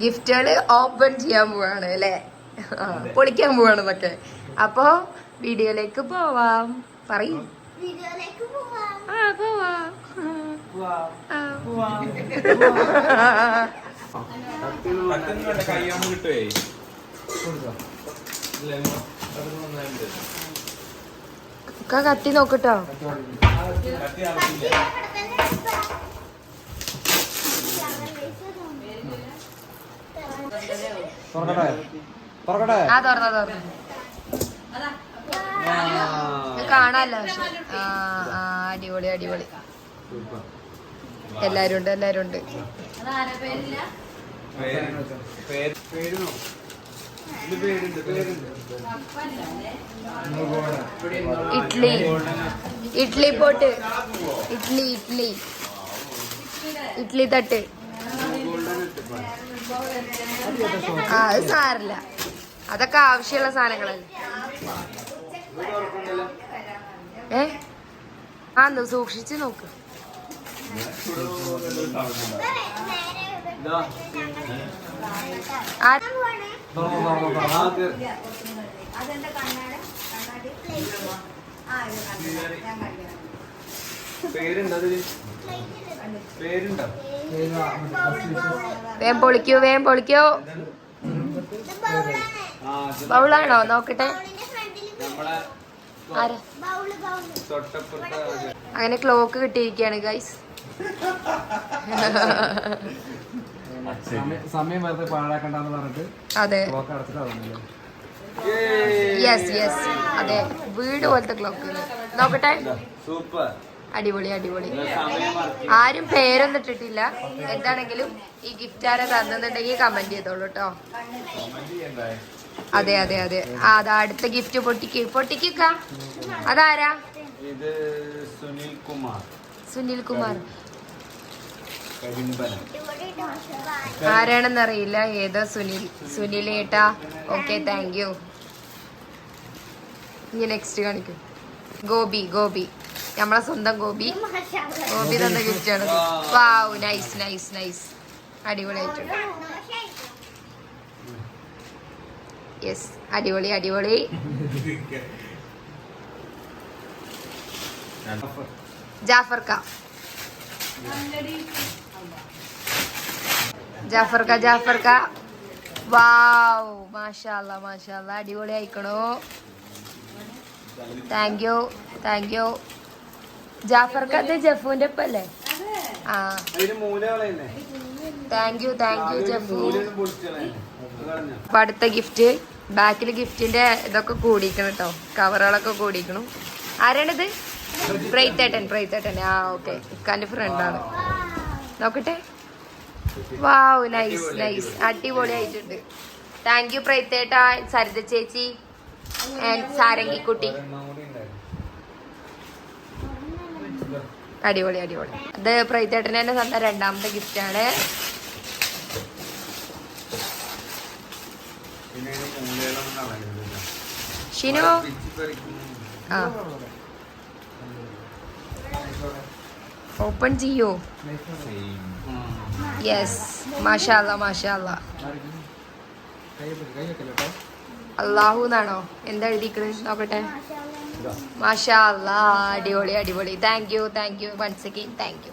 ഗിഫ്റ്റുകള് open ചെയ്യാൻ പോവാണ് അല്ലേ? പൊളിക്കാൻ പോവാണെന്നൊക്കെ. അപ്പൊ വീഡിയോയിലേക്ക് പോവാം. പറയും പോവാം. കത്തി നോക്കട്ടോ. കാണാല്ലോ. അടിപൊളി അടിപൊളി. എല്ലാരും ഉണ്ട്. ഇഡ്ലി പോട്ട്, ഇഡ്ലി തട്ട്. അത് സാരില്ല, അതൊക്കെ ആവശ്യമുള്ള സാധനങ്ങളല്ലേ. സൂക്ഷിച്ച് നോക്ക്. വേം പൊളിക്കോ. ബൗളാണോ? നോക്കട്ടെ. അങ്ങനെ ക്ലോക്ക് കിട്ടിയിരിക്കുകയാണ് ഗൈസ്. സമയം വെറുതെ പാഴാക്കണ്ടെന്ന് പറഞ്ഞിട്ട്. അതെ, യെസ് അതെ, വീട് പോലത്തെ ക്ലോക്ക്. നോക്കട്ടെ. സൂപ്പർ, അടിപൊളി. ആരും പേരൊന്നും ഇട്ടിട്ടില്ല. എന്താണെങ്കിലും ഈ ഗിഫ്റ്റ് ആരാ തന്നെന്നുണ്ടെങ്കിൽ കമന്റ് ചെയ്തോളൂ കേട്ടോ. അതെ. അതാ അടുത്ത ഗിഫ്റ്റ് പൊട്ടിക്ക. അതാരാ? ഇത് സുനിൽ കുമാർ ആരാണെന്നറിയില്ല. ഏതോ സുനിൽ ഏട്ടാ. Okay, thank you. ഇനി നെക്സ്റ്റ് കാണിക്കും. ഗോപി, നമ്മളെ സ്വന്തം ഗോപി തന്ന ഗിഫ്റ്റ് ആണ്. വാവ്, നൈസ്. അടിപൊളിയായിട്ടുണ്ട്. യെസ്, അടിപൊളി. ജാഫർക്ക. വാവ്, മാഷാഅല്ലാ, അടിപൊളി ആയിക്കണോ. Thank you. ജാഫർക്ക ജഫുവിന്റെ ഒപ്പല്ലേ? Thank you Jafu. അപ്പൊ അടുത്ത ഗിഫ്റ്റ്. ബാക്കിൽ ഗിഫ്റ്റിന്റെ ഇതൊക്കെ കൂടിക്കണം കേട്ടോ, കവറുകളൊക്കെ കൂടിക്കണം. ആരാണിത്? പ്രൈത്തേട്ടൻ. ഓക്കെ, ഇക്കാന്റെ ഫ്രണ്ടാണ്. നോക്കട്ടെ. വാവ്, നൈസ്. അടിപൊളി ആയിട്ടുണ്ട്. താങ്ക് യു പ്രൈത്തേട്ട, സരിത ചേച്ചി ആൻഡ് സാരംഗിക്കുട്ടി. അടിപൊളി. അത് പ്രൈത്തേട്ടന് തന്നെ തന്ന രണ്ടാമത്തെ ഗിഫ്റ്റ് ആണ്. ഷിനു ഓപ്പൺ ചെയ്യൂ. യെസ്, മാഷാഅല്ലാ. അല്ലാഹു എന്നാണോ എന്താ എഴുതിക്കണത്? നോക്കട്ടെ. മാഷാഅല്ലാ, അടിപൊളി. Thank you once again. Thank U.